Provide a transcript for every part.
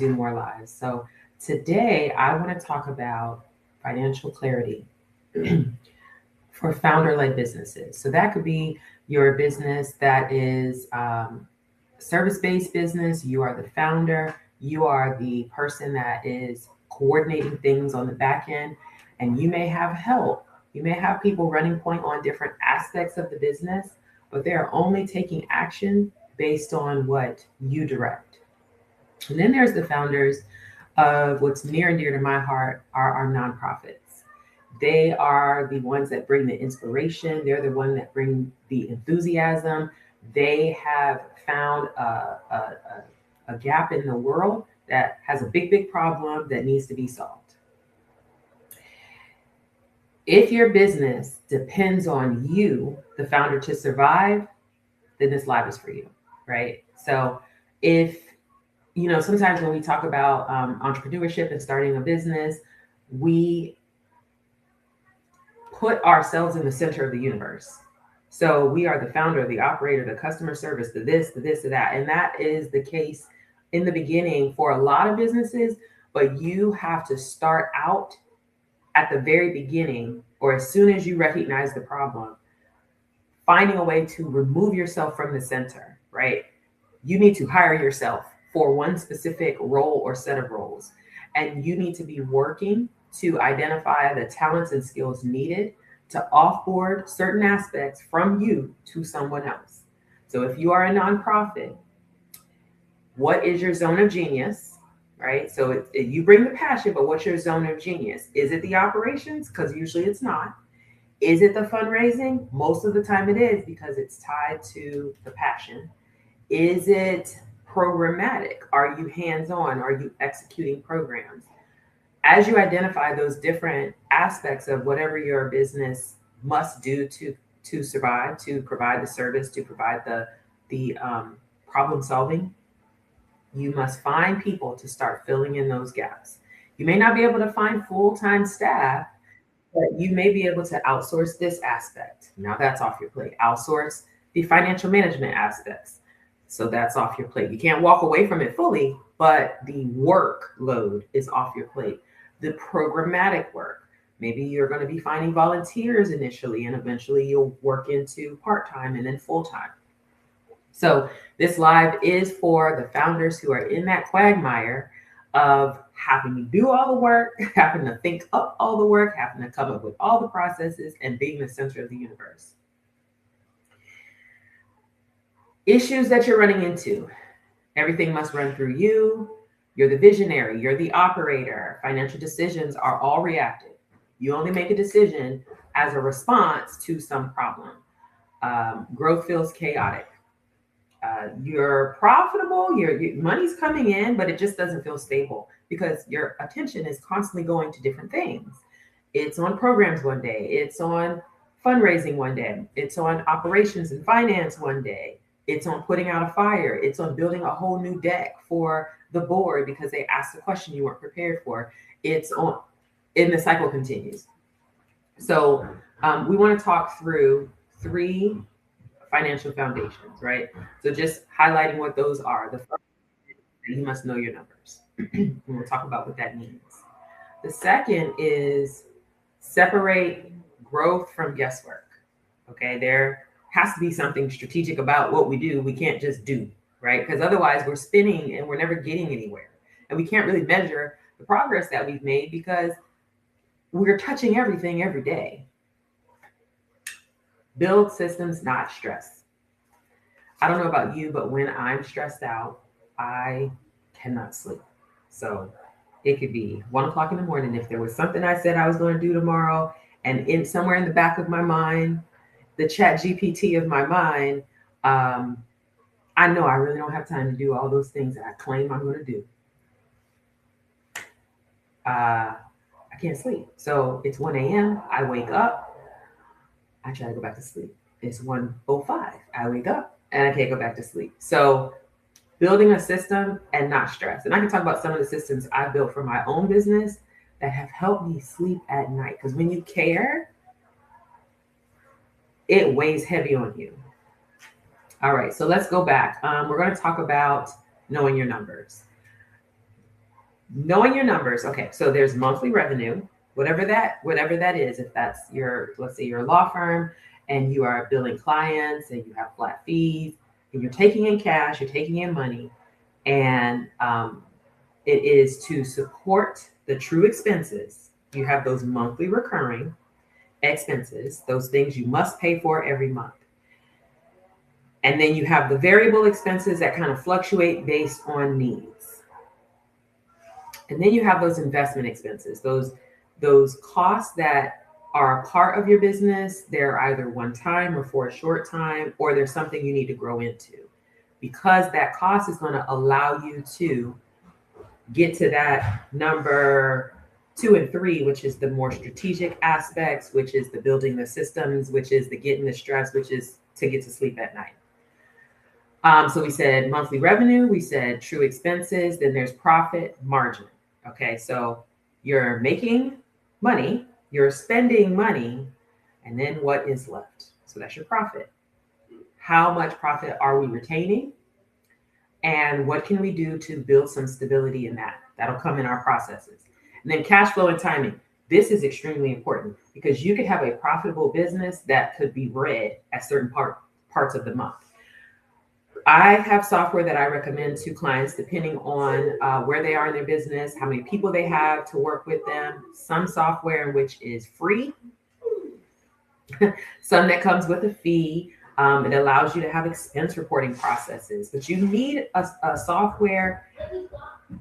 do more lives. So today I want to talk about financial clarity for founder-led businesses. So that could be your business that is service-based business. You are the founder. You are the person that is coordinating things on the back end, and you may have help. You may have people running point on different aspects of the business, but they are only taking action based on what you direct. And then there's the founders of what's near and dear to my heart are our nonprofits. They are the ones that bring the inspiration. They're the one that bring the enthusiasm. They have found a gap in the world that has a big problem that needs to be solved. If your business depends on you, the founder, to survive, then this live is for you, right? So if sometimes when we talk about entrepreneurship and starting a business, we put ourselves in the center of the universe. So we are the founder, the operator, the customer service, the this, the that. And that is the case in the beginning for a lot of businesses, but you have to start out at the very beginning, or as soon as you recognize the problem, finding a way to remove yourself from the center, right? You need to hire yourself for one specific role or set of roles. And you need to be working to identify the talents and skills needed to offboard certain aspects from you to someone else. So if you are a nonprofit, what is your zone of genius, right? So you bring the passion, but what's your zone of genius? Is it the operations? Because usually it's not. Is it the fundraising? Most of the time it is, because it's tied to the passion. Is it programmatic? Are you hands on? Are you executing programs? As you identify those different aspects of whatever your business must do to survive, to provide the service, to provide the problem solving, you must find people to start filling in those gaps. You may not be able to find full-time staff, but you may be able to outsource this aspect. Now that's off your plate. Outsource the financial management aspects. So that's off your plate. You can't walk away from it fully, but the workload is off your plate. The programmatic work. Maybe you're going to be finding volunteers initially, and eventually you'll work into part time and then full time. So this live is for the founders who are in that quagmire of having to do all the work, having to think up all the work, having to come up with all the processes, and being the center of the universe. Issues that you're running into. Everything must run through you. You're the visionary, you're the operator. Financial decisions are all reactive. You only make a decision as a response to some problem. Growth feels chaotic. You're profitable, your money's coming in, but it just doesn't feel stable because your attention is constantly going to different things. It's on programs one day, it's on fundraising one day, it's on operations and finance one day, it's on putting out a fire, it's on building a whole new deck for the board because they asked a question you weren't prepared for. It's on, and the cycle continues. So we want to talk through three financial foundations, right? So just highlighting what those are. The first, you must know your numbers. And we'll talk about what that means. The second is separate growth from guesswork. Okay, there has to be something strategic about what we do. We can't just do, right? Because otherwise we're spinning and we're never getting anywhere. And we can't really measure the progress that we've made because we're touching everything every day. Build systems, not stress. I don't know about you, but when I'm stressed out, I cannot sleep. So it could be 1 o'clock in the morning. If there was something I said I was going to do tomorrow, and in somewhere in the back of my mind, the chat GPT of my mind, I know I really don't have time to do all those things that I claim I'm going to do. I can't sleep. So it's 1 a.m. I wake up. I try to go back to sleep. It's 1:05. I wake up and I can't go back to sleep. So building a system and not stress. And I can talk about some of the systems I built for my own business that have helped me sleep at night. Because when you care, it weighs heavy on you. All right, so let's go back. We're going to talk about knowing your numbers. knowing your numbers. Okay, so there's monthly revenue, whatever that is. If that's your, let's say you're a law firm and you are billing clients and you have flat fees and you're taking in cash, you're taking in money, and it is to support the true expenses. You have those monthly recurring expenses, those things you must pay for every month. And then you have the variable expenses that kind of fluctuate based on needs. And then you have those investment expenses, those costs that are a part of your business. They're either one time or for a short time, or there's something you need to grow into, because that cost is going to allow you to get to that number 2 and 3, which is the more strategic aspects, which is the building the systems, which is the getting the stress, which is to get to sleep at night. So we said monthly revenue, we said true expenses, then there's profit margin. Okay, so you're making money, you're spending money, and then what is left? So that's your profit. How much profit are we retaining? And what can we do to build some stability in that? That'll come in our processes. And then cash flow and timing. This is extremely important because you could have a profitable business that could be red at certain parts of the month. I have software that I recommend to clients depending on where they are in their business, how many people they have to work with them. Some software in which is free, some that comes with a fee. It allows you to have expense reporting processes, but you need a software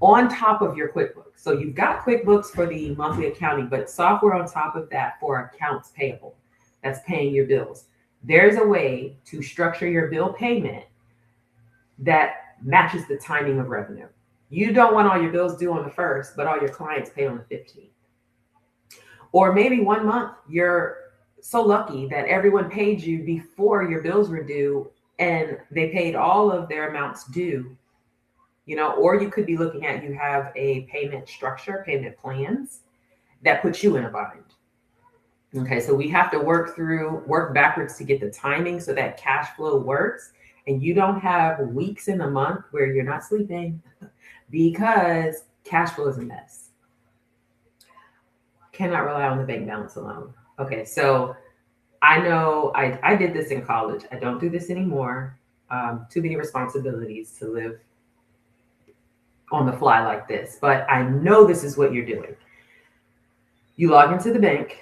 on top of your QuickBooks. So you've got QuickBooks for the monthly accounting, but software on top of that for accounts payable, that's paying your bills. There's a way to structure your bill payment that matches the timing of revenue. You don't want all your bills due on the 1st, but all your clients pay on the 15th. Or maybe one month you're so lucky that everyone paid you before your bills were due and they paid all of their amounts due, or you could be looking at, you have a payment structure, payment plans that put you in a bind. Okay, so we have to work backwards to get the timing so that cash flow works and you don't have weeks in a month where you're not sleeping because cash flow is a mess. Cannot rely on the bank balance alone. Okay, so I know I did this in college. I don't do this anymore. Too many responsibilities to live on the fly like this, but I know this is what you're doing. You log into the bank,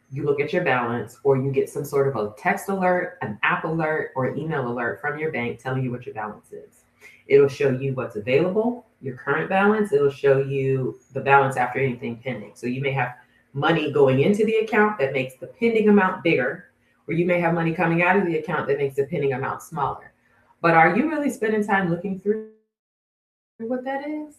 you look at your balance, or you get some sort of a text alert, an app alert, or email alert from your bank telling you what your balance is. It'll show you what's available, your current balance. It'll show you the balance after anything pending. So you may have money going into the account that makes the pending amount bigger, or you may have money coming out of the account that makes the pending amount smaller. But are you really spending time looking through what that is?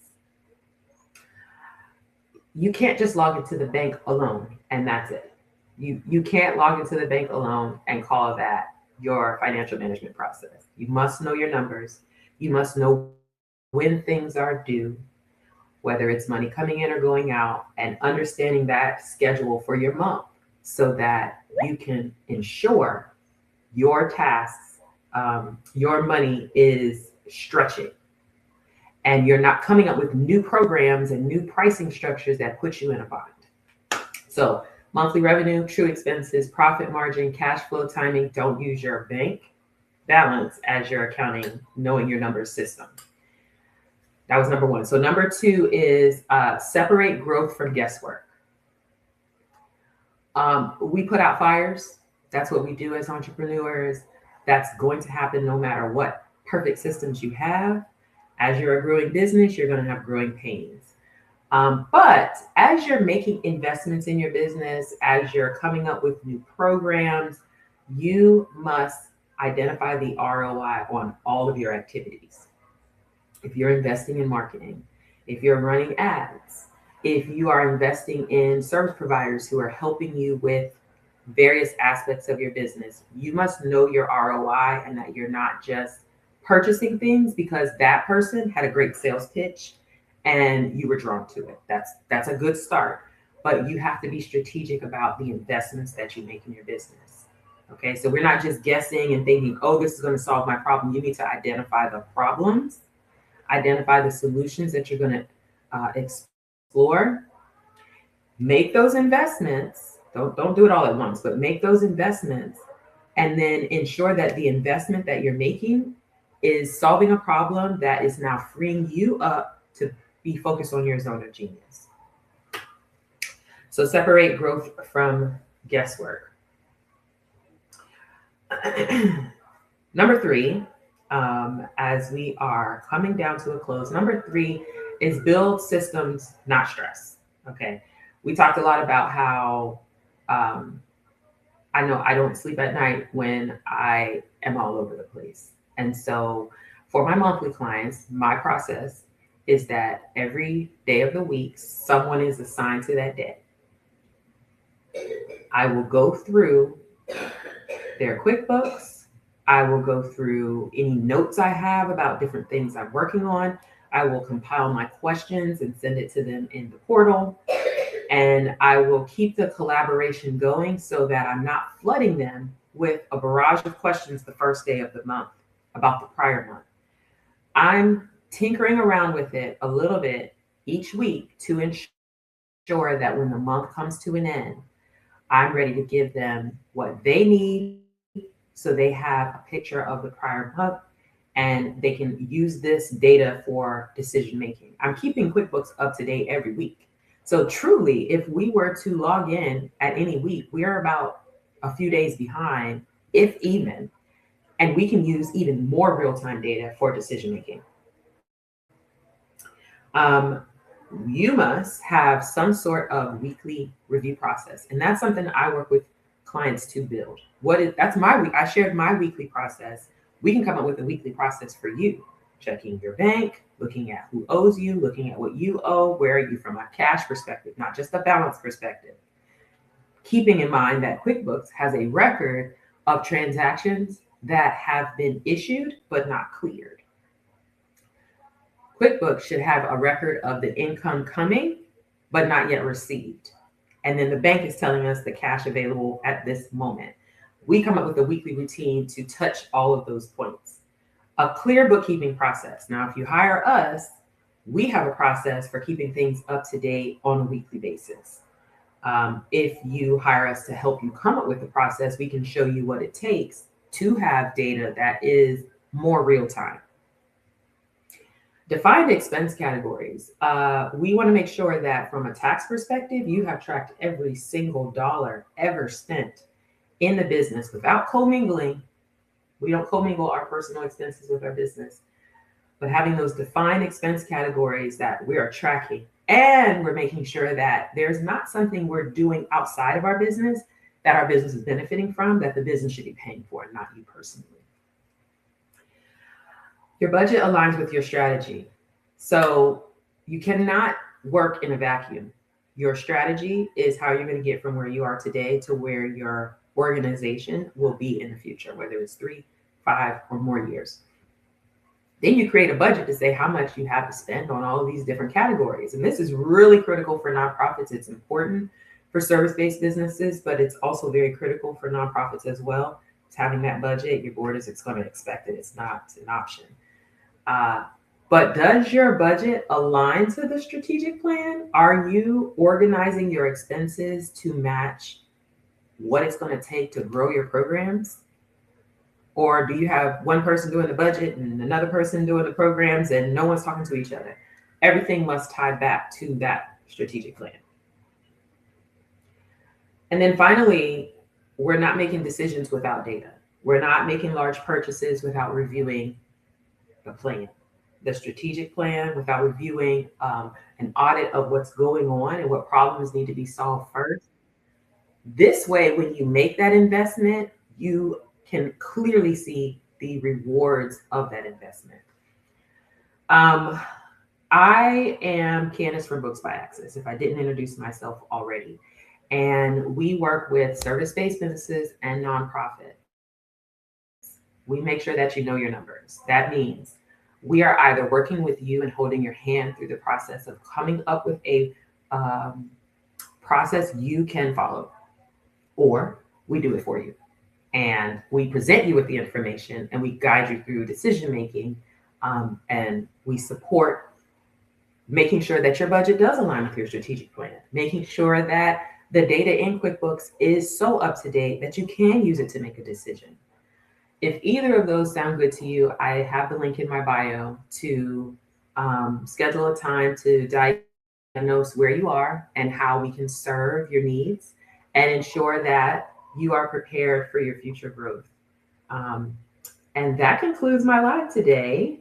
You can't just log into the bank alone and that's it. You can't log into the bank alone and call that your financial management process. You must know your numbers. You must know when things are due, whether it's money coming in or going out, and understanding that schedule for your month so that you can ensure your tasks, your money is stretching and you're not coming up with new programs and new pricing structures that put you in a bind. So monthly revenue, true expenses, profit margin, cash flow timing. Don't use your bank balance as your accounting, knowing your numbers system. That was number 1. So number 2 is separate growth from guesswork. We put out fires. That's what we do as entrepreneurs. That's going to happen no matter what perfect systems you have. As you're a growing business, you're going to have growing pains. But as you're making investments in your business, as you're coming up with new programs, you must identify the ROI on all of your activities. If you're investing in marketing, if you're running ads, if you are investing in service providers who are helping you with various aspects of your business, you must know your ROI and that you're not just purchasing things because that person had a great sales pitch and you were drawn to it. That's a good start, but you have to be strategic about the investments that you make in your business. Okay, so we're not just guessing and thinking, oh, this is going to solve my problem. You need to identify the problems, identify the solutions that you're going to explore, make those investments. Don't do it all at once, but make those investments, and then ensure that the investment that you're making is solving a problem that is now freeing you up to be focused on your zone of genius. So separate growth from guesswork. Number three, as we are coming down to a close, number three is build systems, not stress. Okay. We talked a lot about how I know I don't sleep at night when I am all over the place. And so for my monthly clients, my process is that every day of the week, someone is assigned to that day. I will go through their QuickBooks. I will go through any notes I have about different things I'm working on. I will compile my questions and send it to them in the portal. And I will keep the collaboration going so that I'm not flooding them with a barrage of questions the first day of the month about the prior month. I'm tinkering around with it a little bit each week to ensure that when the month comes to an end, I'm ready to give them what they need so they have a picture of the prior month and they can use this data for decision making. I'm keeping QuickBooks up to date every week. So truly, if we were to log in at any week, we are about a few days behind, if even, and we can use even more real-time data for decision making. You must have some sort of weekly review process, and that's something I work with clients to build. That's my week. I shared my weekly process. We can come up with a weekly process for you. Checking your bank, looking at who owes you, looking at what you owe, where are you from a cash perspective, not just a balance perspective. Keeping in mind that QuickBooks has a record of transactions that have been issued but not cleared. QuickBooks should have a record of the income coming but not yet received. And then the bank is telling us the cash available at this moment. We come up with a weekly routine to touch all of those points. A clear bookkeeping process. Now, if you hire us, we have a process for keeping things up to date on a weekly basis. If you hire us to help you come up with the process, we can show you what it takes to have data that is more real time. Defined expense categories. We want to make sure that from a tax perspective, you have tracked every single dollar ever spent in the business without commingling. We don't commingle our personal expenses with our business, but having those defined expense categories that we are tracking, and we're making sure that there's not something we're doing outside of our business that our business is benefiting from, that the business should be paying for, not you personally. Your budget aligns with your strategy. So you cannot work in a vacuum. Your strategy is how you're going to get from where you are today to where your organization will be in the future, whether it's 3, 5, or more years. Then you create a budget to say how much you have to spend on all of these different categories. And this is really critical for nonprofits. It's important for service-based businesses, but it's also very critical for nonprofits as well. It's having that budget. Your board is going to expect it. It's not an option. But does your budget align to the strategic plan? Are you organizing your expenses to match what it's going to take to grow your programs? Or do you have one person doing the budget and another person doing the programs and no one's talking to each other? Everything must tie back to that strategic plan. And then finally, we're not making decisions without data. We're not making large purchases without reviewing the plan, the strategic plan, without reviewing an audit of what's going on and what problems need to be solved first. This way, when you make that investment, you can clearly see the rewards of that investment. I am Candace from Books by Access, if I didn't introduce myself already. And we work with service-based businesses and nonprofits. We make sure that you know your numbers. That means we are either working with you and holding your hand through the process of coming up with a process you can follow, or we do it for you. And we present you with the information and we guide you through decision making, and we support making sure that your budget does align with your strategic plan, making sure that the data in QuickBooks is so up to date that you can use it to make a decision. If either of those sound good to you, I have the link in my bio to schedule a time to diagnose where you are and how we can serve your needs and ensure that you are prepared for your future growth. Um, and that concludes my live today.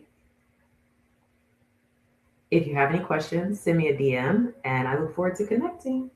If you have any questions, send me a DM and I look forward to connecting.